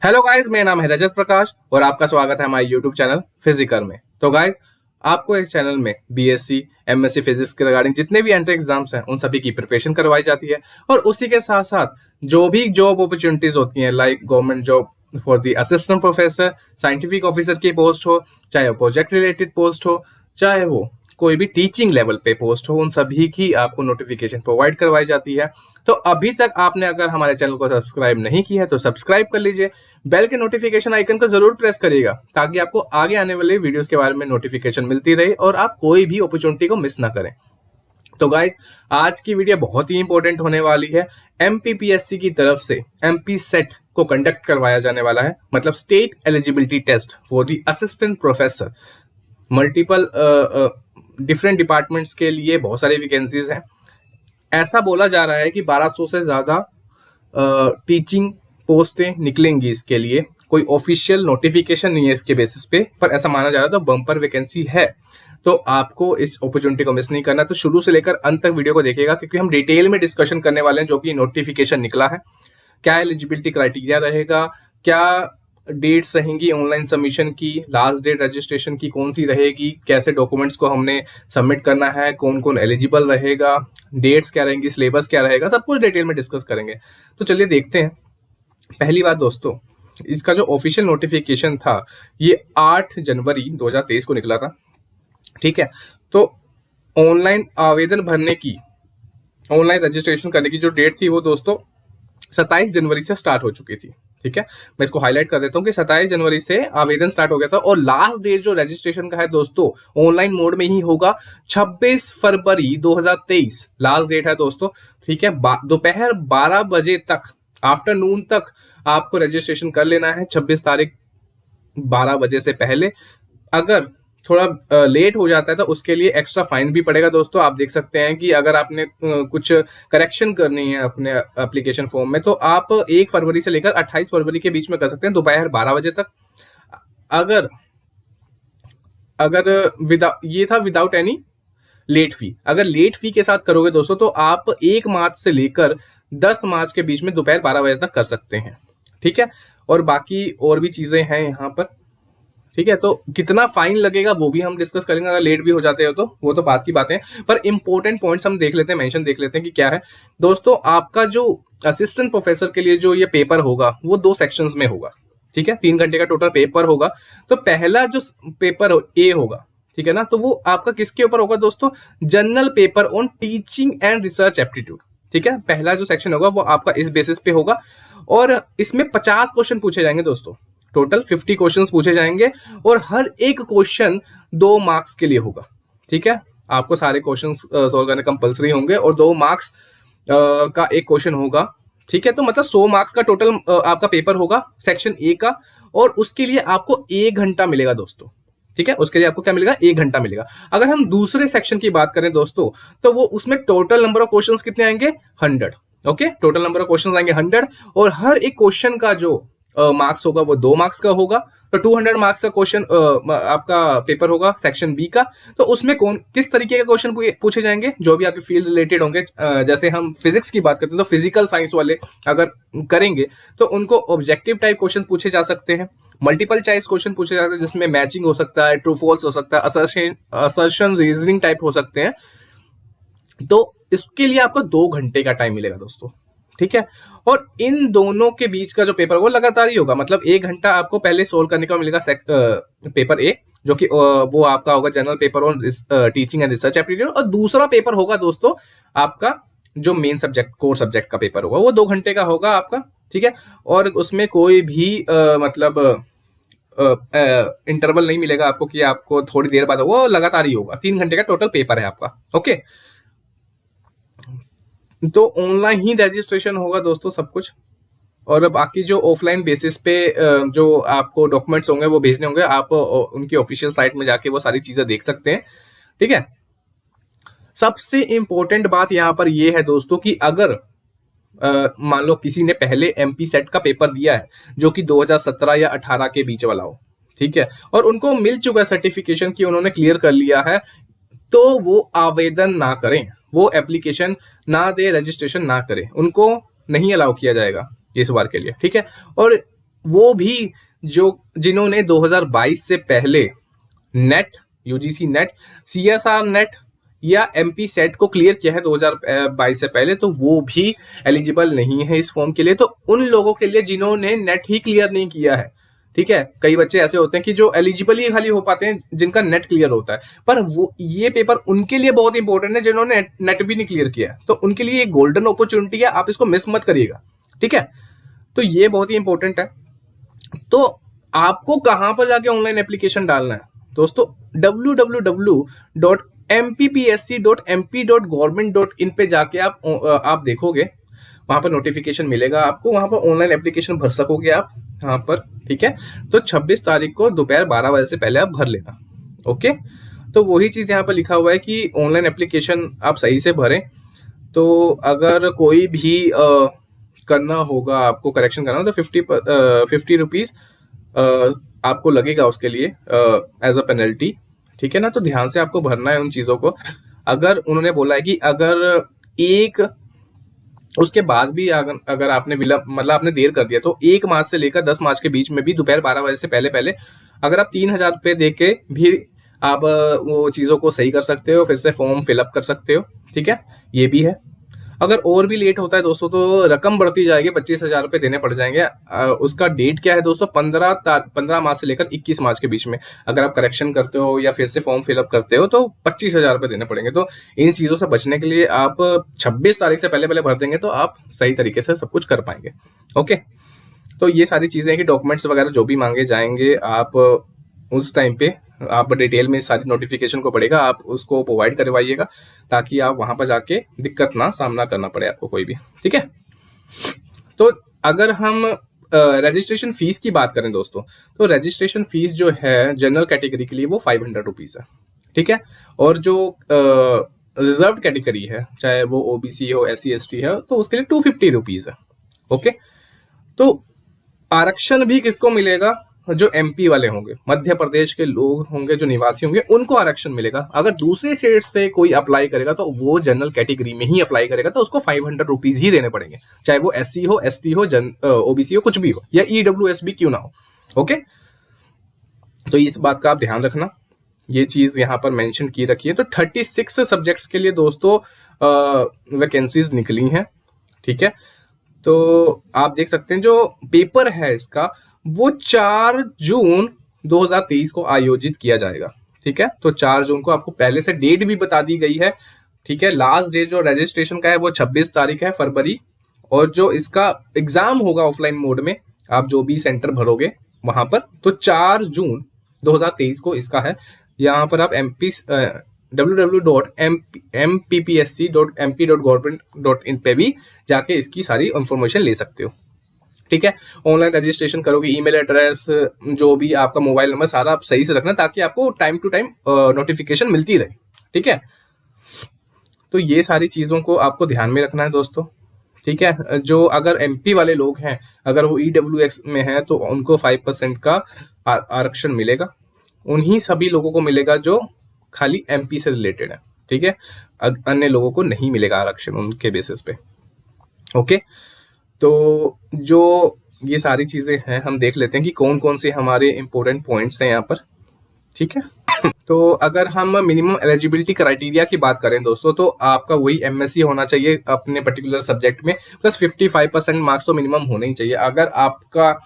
Hello guys, मेरा नाम है रजत प्रकाश और आपका स्वागत है हमारे यूट्यूब चैनल फिजिकर में। तो गाइस, आपको इस चैनल में बीएससी एमएससी फिजिक्स के रिगार्डिंग जितने भी एंट्री एग्जाम्स हैं उन सभी की प्रिपरेशन करवाई जाती है। और उसी के साथ साथ जो भी जॉब अपॉर्चुनिटीज होती हैं, like government job for the assistant professor, scientific officer की पोस्ट हो, चाहे वो प्रोजेक्ट रिलेटेड पोस्ट हो, चाहे वो कोई भी टीचिंग लेवल पे पोस्ट हो, उन सभी की आपको नोटिफिकेशन प्रोवाइड करवाई जाती है। तो अभी तक आपने अगर हमारे चैनल को सब्सक्राइब नहीं किया है तो सब्सक्राइब कर लीजिए, बेल के नोटिफिकेशन आइकन को जरूर प्रेस करिएगा ताकि आपको आगे आने वाले वीडियोस के बारे में नोटिफिकेशन मिलती रहे और आप कोई भी अपॉर्चुनिटी को मिस ना करें। तो गाइस, आज की वीडियो बहुत ही इंपॉर्टेंट होने वाली है। एमपीपीएससी की तरफ से एमपी सेट को कंडक्ट करवाया जाने वाला है, मतलब state eligibility test for the assistant professor. Multiple different departments के लिए बहुत सारी वैकेंसीज हैं। ऐसा बोला जा रहा है कि 1200 से ज्यादा टीचिंग पोस्टें निकलेंगी इसके लिए। कोई ऑफिशियल नोटिफिकेशन नहीं है इसके बेसिस पे, पर ऐसा माना जा रहा था, बम्पर वैकेंसी है। तो आपको इस अपॉर्चुनिटी को मिस नहीं करना, तो शुरू से लेकर अंत तक वीडियो को देखिएगा क्योंकि हम डिटेल में डिस्कशन करने वाले हैं जो भी नोटिफिकेशन निकला है। क्या एलिजिबिलिटी क्राइटेरिया रहेगा, क्या डेट्स रहेंगी ऑनलाइन सबमिशन की, लास्ट डेट रजिस्ट्रेशन की कौन सी रहेगी, कैसे डॉक्यूमेंट्स को हमने सबमिट करना है, कौन कौन एलिजिबल रहेगा, डेट्स क्या रहेंगी, सिलेबस क्या रहेगा, सब कुछ डिटेल में डिस्कस करेंगे। तो चलिए देखते हैं। पहली बात दोस्तों, इसका जो ऑफिशियल नोटिफिकेशन था ये 8 जनवरी 2023 को निकला था। ठीक है, तो ऑनलाइन आवेदन भरने की, ऑनलाइन रजिस्ट्रेशन करने की जो डेट थी वो दोस्तों 27 जनवरी से स्टार्ट हो चुकी थी। ठीक है, मैं इसको हाईलाइट कर देता हूँ कि 27 जनवरी से आवेदन स्टार्ट हो गया था और लास्ट डेट जो रजिस्ट्रेशन का है दोस्तों ऑनलाइन मोड में ही होगा, 26 फरवरी 2023 लास्ट डेट है दोस्तों। ठीक है, दोपहर 12 बजे तक, आफ्टरनून तक आपको रजिस्ट्रेशन कर लेना है, 26 तारीख 12 बजे से पहले। अगर थोड़ा लेट हो जाता है तो उसके लिए एक्स्ट्रा फाइन भी पड़ेगा दोस्तों। आप देख सकते हैं कि अगर आपने कुछ करेक्शन करनी है अपने एप्लीकेशन फॉर्म में तो आप 1 फरवरी से लेकर 28 फरवरी के बीच में कर सकते हैं, दोपहर 12 बजे तक। अगर अगर ये था विदाउट एनी लेट फी। अगर लेट फी के साथ करोगे दोस्तों तो आप 1 मार्च से लेकर 10 मार्च के बीच में दोपहर 12 बजे तक कर सकते हैं। ठीक है, और बाकी और भी चीजें हैं यहाँ पर। ठीक है, तो कितना फाइन लगेगा वो भी हम डिस्कस करेंगे अगर लेट भी हो जाते हो तो, वो तो बात की बातें हैं। पर इंपॉर्टेंट पॉइंट्स हम देख लेते हैं, मेंशन देख लेते हैं कि क्या है दोस्तों। आपका जो असिस्टेंट प्रोफेसर के लिए जो ये पेपर होगा वो 2 सेक्शंस में होगा। ठीक है, 3 घंटे का टोटल पेपर होगा। तो पहला जो पेपर ए होगा, ठीक है ना, तो वो आपका किसके ऊपर होगा दोस्तों? General paper on teaching and research aptitude. ठीक है, पहला जो सेक्शन होगा वो आपका इस बेसिस पे होगा और इसमें 50 क्वेश्चन पूछे जाएंगे दोस्तों। टोटल 50 क्वेश्चंस पूछे जाएंगे और हर एक क्वेश्चन 2 मार्क्स के लिए होगा। ठीक है, आपको सारे क्वेश्चंस सॉल्व करने कंपलसरी होंगे और 2 मार्क्स का एक क्वेश्चन होगा। ठीक है, तो मतलब 100 मार्क्स का टोटल आपका पेपर होगा सेक्शन ए का, और उसके लिए आपको 1 घंटा मिलेगा दोस्तों। ठीक है, उसके लिए आपको क्या मिलेगा? 1 घंटा मिलेगा। अगर हम दूसरे सेक्शन की बात करें दोस्तों तो वो उसमें टोटल नंबर ऑफ क्वेश्चंस कितने आएंगे? 100। Okay, total number of questions आएंगे 100 और हर एक क्वेश्चन का जो मार्क्स होगा वो 2 मार्क्स का होगा। तो 200 मार्क्स का क्वेश्चन आपका पेपर होगा सेक्शन बी का। तो उसमें कौन किस तरीके के क्वेश्चन पूछे जाएंगे? जो भी आपके फील्ड रिलेटेड होंगे। जैसे हम फिजिक्स की बात करते हैं तो फिजिकल साइंस वाले अगर करेंगे तो उनको ऑब्जेक्टिव टाइप क्वेश्चन पूछे जा सकते हैं, मल्टीपल चॉइस क्वेश्चन पूछे जाते हैं जिसमें मैचिंग हो सकता है, ट्रू फॉल्स हो सकता है, असर्शन रीजनिंग टाइप हो सकते हैं। तो इसके लिए आपको 2 घंटे का टाइम मिलेगा दोस्तों। ठीक है, और इन दोनों के बीच का जो पेपर वो लगातार ही होगा, मतलब 1 घंटा आपको पहले सोल्व करने का मिलेगा पेपर ए, जो कि वो आपका होगा general paper on teaching and research aptitude. और दूसरा पेपर होगा दोस्तों आपका जो मेन सब्जेक्ट, कोर सब्जेक्ट का पेपर होगा, वो 2 घंटे का होगा आपका। ठीक है, और उसमें कोई भी मतलब इंटरवल नहीं मिलेगा आपको कि आपको थोड़ी देर बाद, वो लगातार ही होगा। 3 घंटे का टोटल पेपर है आपका। ओके, तो ऑनलाइन ही रजिस्ट्रेशन होगा दोस्तों सब कुछ, और बाकी जो ऑफलाइन बेसिस पे जो आपको डॉक्यूमेंट्स होंगे वो भेजने होंगे, आप उनकी ऑफिशियल साइट में जाके वो सारी चीजें देख सकते हैं। ठीक है, सबसे इंपॉर्टेंट बात यहाँ पर ये है दोस्तों कि अगर मान लो किसी ने पहले एमपी सेट का पेपर दिया है जो कि 2017 या 18 के बीच वाला हो, ठीक है, और उनको मिल चुका है सर्टिफिकेशन कि उन्होंने क्लियर कर लिया है, तो वो आवेदन ना करें, वो एप्लीकेशन ना दे, रजिस्ट्रेशन ना करें, उनको नहीं अलाउ किया जाएगा इस बार के लिए। ठीक है, और वो भी जो जिन्होंने 2022 से पहले net, UGC net, CSR net या एमपी सेट को क्लियर किया है 2022 से पहले, तो वो भी एलिजिबल नहीं है इस फॉर्म के लिए। तो उन लोगों के लिए जिन्होंने नेट ही क्लियर नहीं किया है, ठीक है, कई बच्चे ऐसे होते हैं कि जो एलिजिबल ही खाली हो पाते हैं जिनका नेट क्लियर होता है, पर वो ये पेपर उनके लिए बहुत इंपॉर्टेंट है जिन्होंने नेट भी नहीं क्लियर किया है। तो उनके लिए एक गोल्डन अपॉर्चुनिटी है, आप इसको मिस मत करिएगा, ठीक है। तो ये बहुत ही इंपॉर्टेंट है। तो आपको कहां पर जाके ऑनलाइन एप्लीकेशन डालना है दोस्तों? www.mppsc.mp.government.in पे जाके आप देखोगे, वहां पर नोटिफिकेशन मिलेगा आपको, वहां पर ऑनलाइन एप्लीकेशन भर सकोगे आप यहाँ पर, ठीक है। तो 26 तारीख को दोपहर 12 बजे से पहले आप भर लेना, ओके। तो वही चीज यहाँ पर लिखा हुआ है कि ऑनलाइन एप्लीकेशन आप सही से भरें। तो अगर कोई भी करना होगा, आपको करेक्शन करना हो, तो 50 रुपीज आपको लगेगा उसके लिए एज अ पेनल्टी, ठीक है ना। तो ध्यान से आपको भरना है उन चीजों को। अगर उन्होंने बोला है कि अगर एक उसके बाद भी अगर आपने विलंब, मतलब आपने देर कर दिया, तो 1 मार्च से लेकर 10 मार्च के बीच में भी दोपहर 12 बजे से पहले पहले अगर आप 3,000 रुपये दे के भी आप वो चीज़ों को सही कर सकते हो, फिर से फॉर्म फिलअप कर सकते हो, ठीक है, ये भी है। अगर और भी लेट होता है दोस्तों तो रकम बढ़ती जाएगी, 25,000 रुपये देने पड़ जाएंगे। उसका डेट क्या है दोस्तों? 15 मार्च से लेकर 21 मार्च के बीच में अगर आप करेक्शन करते हो या फिर से फॉर्म फिलअप करते हो तो 25,000 रुपये देने पड़ेंगे। तो इन चीज़ों से बचने के लिए आप 26 तारीख से पहले पहले भर देंगे तो आप सही तरीके से सब कुछ कर पाएंगे, ओके। तो ये सारी चीज़ें हैं कि डॉक्यूमेंट्स वगैरह जो भी मांगे जाएंगे, आप उस टाइम पे आप डिटेल में सारी नोटिफिकेशन को पढ़ेगा, आप उसको प्रोवाइड करवाइएगा ताकि आप वहां पर जाके दिक्कत ना सामना करना पड़े आपको कोई भी, ठीक है। तो अगर हम रजिस्ट्रेशन फीस की बात करें दोस्तों, तो रजिस्ट्रेशन फीस जो है जनरल कैटेगरी के लिए वो 500 रुपीज है, ठीक है। और जो रिजर्व कैटेगरी है, चाहे वो ओबीसी हो, SC ST है, तो उसके लिए 250 रुपीज है, ओके। तो आरक्षण भी किसको मिलेगा? जो एमपी वाले होंगे, मध्य प्रदेश के लोग होंगे, जो निवासी होंगे, उनको आरक्षण मिलेगा। अगर दूसरे स्टेट से कोई अप्लाई करेगा तो वो जनरल कैटेगरी में ही अप्लाई करेगा, तो उसको 500 रुपीज ही देने पड़ेंगे, चाहे वो SC हो, ST हो, ओबीसी हो, कुछ भी हो, या EWS भी क्यों ना हो, ओके। तो इस बात का आप ध्यान रखना, ये चीज यहाँ पर मेंशन की रखी है। तो 36 सब्जेक्ट्स के लिए दोस्तों वैकेंसीज निकली हैं, ठीक है। तो आप देख सकते हैं जो पेपर है इसका वो 4 जून 2023 को आयोजित किया जाएगा, ठीक है। तो 4 जून को आपको पहले से डेट भी बता दी गई है, ठीक है। लास्ट डेट जो रजिस्ट्रेशन का है वो 26 तारीख है फरवरी, और जो इसका एग्जाम होगा ऑफलाइन मोड में, आप जो भी सेंटर भरोगे वहां पर, तो 4 जून 2023 को इसका है। यहाँ पर आप www.mppsc.mp.government.in पे भी जाके इसकी सारी इंफॉर्मेशन ले सकते हो, ठीक है। ऑनलाइन रजिस्ट्रेशन करोगे, ईमेल एड्रेस, जो भी आपका मोबाइल नंबर, सारा आप सही से रखना ताकि आपको टाइम टू टाइम नोटिफिकेशन मिलती रहे, ठीक है। तो ये सारी चीजों को आपको ध्यान में रखना है दोस्तों, ठीक है। जो अगर एमपी वाले लोग हैं, अगर वो EWS में है, तो उनको 5% का आरक्षण मिलेगा। उन्हीं सभी लोगों को मिलेगा जो खाली एमपी से रिलेटेड है, ठीक है। अन्य लोगों को नहीं मिलेगा आरक्षण उनके बेसिस पे, ओके। तो जो ये सारी चीजें हैं हम देख लेते हैं कि कौन कौन से हमारे इंपॉर्टेंट पॉइंट्स हैं यहाँ पर, ठीक है। तो अगर हम मिनिमम एलिजिबिलिटी क्राइटेरिया की बात करें दोस्तों, तो आपका वही MSc होना चाहिए अपने पर्टिकुलर सब्जेक्ट में, प्लस 55% मार्क्स तो मिनिमम होने ही चाहिए। अगर आपका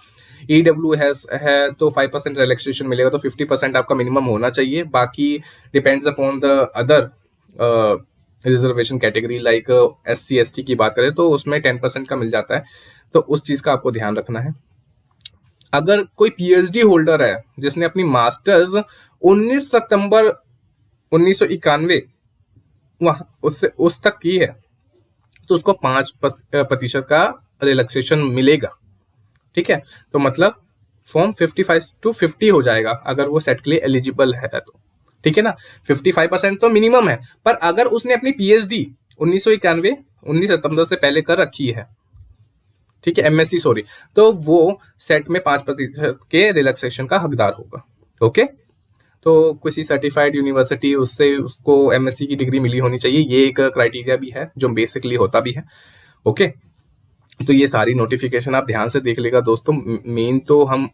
EWS है तो 5% रिलैक्सेशन मिलेगा, तो 50% आपका मिनिमम होना चाहिए। बाकी depends upon the other reservation category, like SC ST की बात करें तो उसमें 10% का मिल जाता है, तो उस चीज का आपको ध्यान रखना है। अगर कोई PhD होल्डर है जिसने अपनी मास्टर्स 19 सितंबर 1991 वहां उससे उस तक की है, तो उसको 5% का रिलैक्सेशन मिलेगा, ठीक है। तो मतलब फॉर्म 55 to 50 हो जाएगा अगर वो सेट के लिए एलिजिबल है तो, ठीक है ना। 55% तो मिनिमम है, पर अगर उसने अपनी PhD 1991 19 सितंबर से पहले कर रखी है, ठीक है, MSc सॉरी, तो वो सेट में 5% के रिलैक्सेशन का हकदार होगा, ओके। तो किसी सर्टिफाइड यूनिवर्सिटी उससे उसको MSc की डिग्री मिली होनी चाहिए, ये एक क्राइटेरिया भी है जो बेसिकली होता भी है, ओके। तो ये सारी नोटिफिकेशन आप ध्यान से देख लेगा दोस्तों। मेन तो हम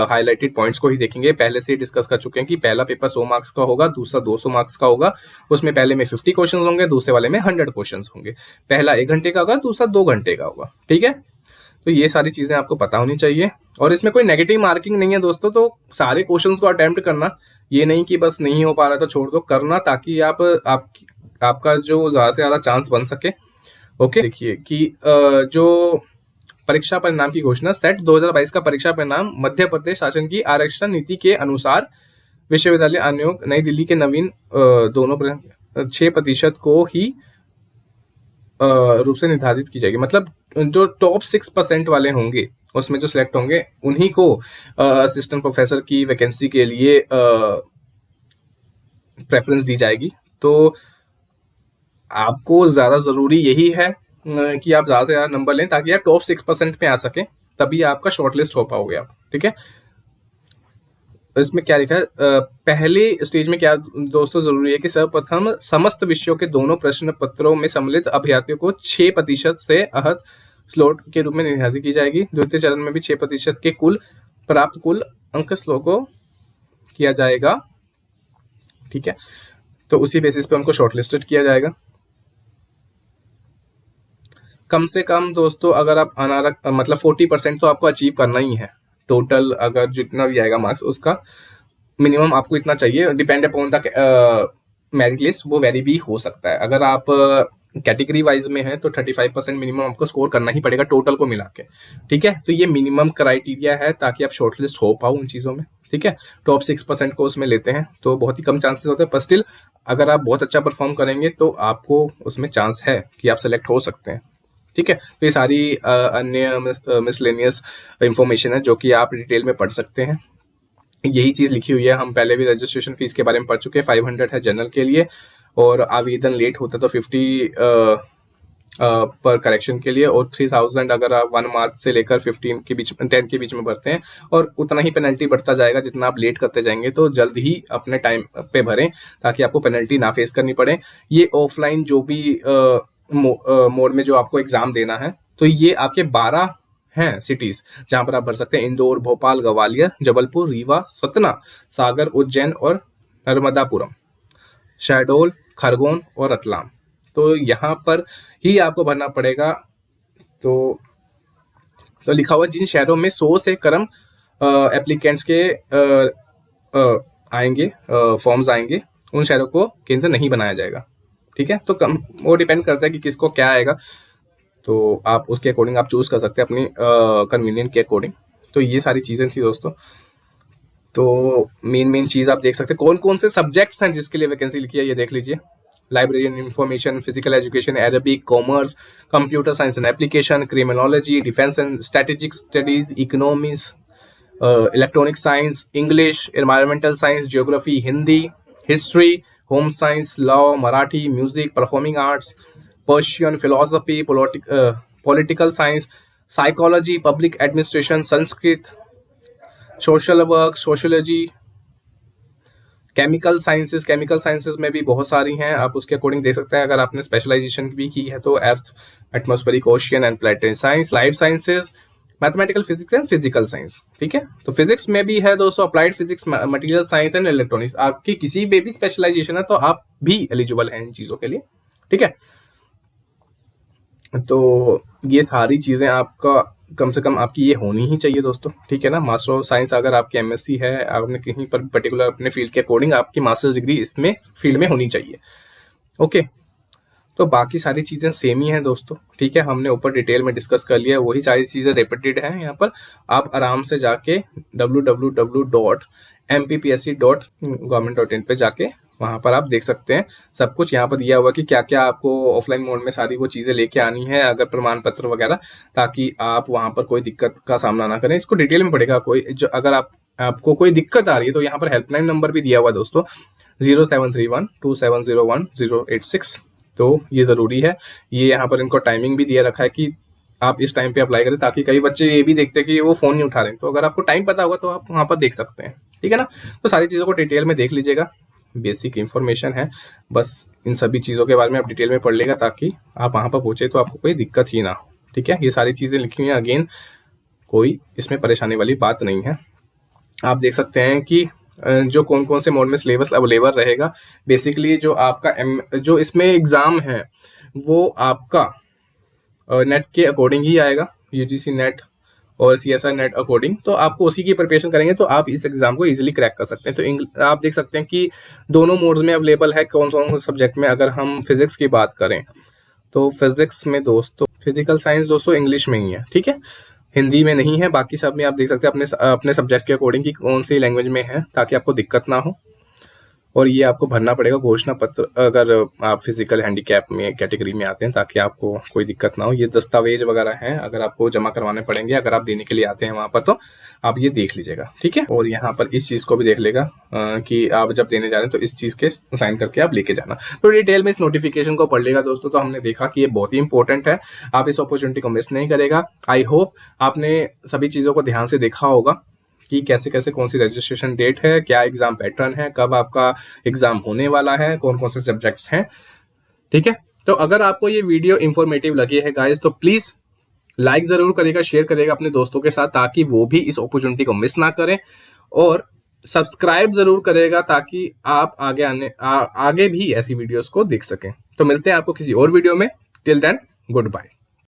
हाईलाइटेड पॉइंट्स को ही देखेंगे। पहले से डिस्कस कर चुके हैं कि पहला पेपर 100 मार्क्स का होगा, दूसरा 200 मार्क्स का होगा। उसमें पहले में 50 क्वेश्चन होंगे, दूसरे वाले में 100 क्वेश्चन होंगे। पहला 1 घंटे का होगा, दूसरा 2 घंटे का होगा। ठीक है, तो ये सारी चीजें आपको पता होनी चाहिए। और इसमें कोई नेगेटिव मार्किंग नहीं है दोस्तों, तो सारे क्वेश्चंस को अटेम्प्ट करना, ये नहीं कि बस नहीं हो पा रहा तो छोड़ दो, करना, ताकि आपका जो ज्यादा से ज्यादा चांस बन सके। ओके, देखिए कि जो परीक्षा परिणाम की घोषणा, सेट 2022 का परीक्षा परिणाम मध्य प्रदेश शासन की आरक्षण नीति के अनुसार विश्वविद्यालय आयोग नई दिल्ली के नवीन दोनों 6% को ही रूप से निर्धारित की जाएगी। मतलब जो टॉप 6% वाले होंगे उसमें जो सिलेक्ट होंगे उन्हीं को असिस्टेंट प्रोफेसर की वैकेंसी के लिए प्रेफरेंस दी जाएगी। तो आपको ज्यादा जरूरी यही है कि आप ज्यादा से ज्यादा नंबर लें, ताकि आप टॉप 6% में आ सके, तभी आपका शॉर्टलिस्ट हो पाओगे आप। ठीक है, इसमें क्या लिखा है, पहले स्टेज में क्या दोस्तों जरूरी है कि सर्वप्रथम समस्त विषयों के दोनों प्रश्न पत्रों में सम्मिलित अभ्यर्थियों को 6% से अहत स्लॉट के रूप में निर्धारित की जाएगी। द्वितीय चरण में भी 6% के प्राप्त कुल अंक स्लॉट को किया जाएगा। ठीक है, तो उसी बेसिस पे उनको शॉर्टलिस्टेड किया जाएगा। कम से कम दोस्तों अगर आप मतलब 40% तो आपको अचीव करना ही है। टोटल अगर जितना भी आएगा मार्क्स, उसका मिनिमम आपको इतना चाहिए। Depend upon the merit list, वो वेरी भी हो सकता है। अगर आप कैटेगरी वाइज में है तो 35% मिनिमम आपको स्कोर करना ही पड़ेगा टोटल को मिला के। ठीक है, तो ये मिनिमम क्राइटेरिया है ताकि आप शॉर्टलिस्ट हो पाओ उन चीजों में। ठीक है, टॉप 6% को उसमें लेते हैं तो बहुत ही कम चांसेस होते हैं, पर स्टिल अगर आप बहुत अच्छा परफॉर्म करेंगे तो आपको उसमें चांस है कि आप सेलेक्ट हो सकते हैं। ठीक है, तो ये सारी अन्य मिसलेनियस इंफॉर्मेशन है जो कि आप डिटेल में पढ़ सकते हैं। यही चीज लिखी हुई है, हम पहले भी रजिस्ट्रेशन फीस के बारे में पढ़ चुके हैं। 500 है जनरल के लिए, और आवेदन लेट होता तो 50 पर करेक्शन के लिए, और 3000 अगर आप 1 मार्च से लेकर 15 के बीच 10 के बीच में भरते हैं, और उतना ही पेनल्टी बढ़ता जाएगा जितना आप लेट करते जाएंगे। तो जल्द ही अपने टाइम पे भरें ताकि आपको पेनल्टी ना फेस करनी पड़े। ये ऑफलाइन जो भी मोड में जो आपको एग्जाम देना है, तो ये आपके 12 हैं सिटीज जहां पर आप भर सकते हैं। इंदौर, भोपाल, ग्वालियर, जबलपुर, रीवा, सतना, सागर, उज्जैन और नर्मदापुरम, शहडोल, खरगोन और रतलाम। तो यहाँ पर ही आपको भरना पड़ेगा। तो लिखा हुआ जिन शहरों में 100 से कम एप्लीकेंट्स के आएंगे फॉर्म्स आएंगे, उन शहरों को केंद्र नहीं बनाया जाएगा। ठीक है, तो वो डिपेंड करता है कि किसको क्या आएगा, तो आप उसके अकॉर्डिंग आप चूज कर सकते हैं अपनी कन्वीनियंट के अकॉर्डिंग। तो ये सारी चीजें थी दोस्तों। तो मेन चीज आप देख सकते हैं कौन कौन से सब्जेक्ट्स हैं जिसके लिए वैकेंसी लिखी है, ये देख लीजिए। Library and information, physical education, Arabic, commerce, computer science and application, criminology, defence and strategic studies, economics, electronic science, English, environmental science, geography, Hindi, history, home science, law, Marathi, music, performing arts, Persian, philosophy, political science, psychology, public administration, Sanskrit, social work, sociology, chemical sciences में भी बहुत सारी हैं, आप उसके according देख सकते हैं। अगर आपने स्पेशलाइजेशन भी की है तो earth, atmospheric, ocean and planetary science, life sciences, mathematical physics and physical science. ठीक है, तो फिजिक्स में भी है दोस्तों applied physics, material science and electronics. आपकी किसी भी स्पेशलाइजेशन है तो आप भी एलिजिबल हैं इन चीजों के लिए। ठीक है, तो ये सारी चीजें आपका कम से कम आपकी ये होनी ही चाहिए दोस्तों। ठीक है ना, मास्टर ऑफ साइंस अगर आपकी एमएससी है, आपने कहीं पर पर्टिकुलर अपने फील्ड के अकॉर्डिंग आपकी मास्टर्स डिग्री इसमें फील्ड में होनी चाहिए। ओके, तो बाकी सारी चीजें सेम ही हैं दोस्तों। ठीक है, हमने ऊपर डिटेल में डिस्कस कर लिया, वही सारी चीजें रिपीटेड हैं यहाँ पर। आप आराम से जाके www.mppsc.government.in पे जाके वहां पर आप देख सकते हैं सब कुछ। यहाँ पर दिया हुआ कि क्या क्या आपको ऑफलाइन मोड में सारी वो चीजें लेके आनी है, अगर प्रमाण पत्र वगैरह, ताकि आप वहां पर कोई दिक्कत का सामना ना करें। इसको डिटेल में पढ़ेगा कोई, जो अगर आपको कोई दिक्कत आ रही है तो यहाँ पर हेल्पलाइन नंबर भी दिया हुआ है दोस्तों, 0731270186। तो ये जरूरी है। ये यहाँ पर इनको टाइमिंग भी दिया रखा है कि आप इस टाइम पे अप्लाई करें, ताकि कई बच्चे ये भी देखते हैं कि वो फोन नहीं उठा रहे हैं। तो अगर आपको टाइम पता होगा तो आप वहां पर देख सकते हैं। ठीक है ना, तो सारी चीजों को डिटेल में देख लीजिएगा। बेसिक इंफॉर्मेशन है, बस इन सभी चीजों के बारे में आप डिटेल में पढ़ लेगा ताकि आप वहां पर पहुंचे तो आपको कोई दिक्कत ही ना हो। ठीक है, ये सारी चीज़ें लिखी हुई हैं। अगेन कोई इसमें परेशानी वाली बात नहीं है। आप देख सकते हैं कि जो कौन कौन से मोड में सिलेबस अवेलेबल रहेगा। बेसिकली जो आपका जो इसमें एग्ज़ाम है वो आपका नेट के अकॉर्डिंग ही आएगा, यूजीसी नेट और सीएसआर नेट अकॉर्डिंग। तो आपको उसी की प्रिपरेशन करेंगे तो आप इस एग्जाम को इजीली क्रैक कर सकते हैं। तो आप देख सकते हैं कि दोनों मोड्स में अवेलेबल है। कौन कौन से सब्जेक्ट में, अगर हम फिजिक्स की बात करें तो फिजिक्स में दोस्तों, फिजिकल साइंस दोस्तों इंग्लिश में ही है, ठीक है, हिंदी में नहीं है। बाकी सब में आप देख सकते हैं अपने अपने सब्जेक्ट के अकॉर्डिंग कि कौन सी लैंग्वेज में है, ताकि आपको दिक्कत ना हो। और ये आपको भरना पड़ेगा घोषणा पत्र अगर आप फिजिकल हैंडीकैप में कैटेगरी में आते हैं, ताकि आपको कोई दिक्कत ना हो। ये दस्तावेज वगैरह हैं, अगर आपको जमा करवाने पड़ेंगे, अगर आप देने के लिए आते हैं वहां पर, तो आप ये देख लीजिएगा, ठीक है। और यहाँ पर इस चीज को भी देख लेगा कि आप जब देने जा रहे हैं तो इस चीज के साइन करके आप लेके जाना। तो डिटेल में इस नोटिफिकेशन को पढ़ लेगा दोस्तों। तो हमने देखा कि ये बहुत ही इंपॉर्टेंट है, आप इस अपॉर्चुनिटी को मिस नहीं करेगा। आई होप आपने सभी चीजों को ध्यान से देखा होगा कि कैसे कैसे कौन सी रजिस्ट्रेशन डेट है, क्या एग्जाम पैटर्न है, कब आपका एग्जाम होने वाला है, कौन कौन से सब्जेक्ट्स हैं, ठीक है। तो अगर आपको ये वीडियो इंफॉर्मेटिव लगी है गाइस तो प्लीज लाइक जरूर करेगा, शेयर करेगा अपने दोस्तों के साथ, ताकि वो भी इस अपॉर्चुनिटी को मिस ना करें। और सब्सक्राइब जरूर करेगा ताकि आप आगे भी ऐसी वीडियोस को देख सकें। तो मिलते हैं आपको किसी और वीडियो में। Till then good bye.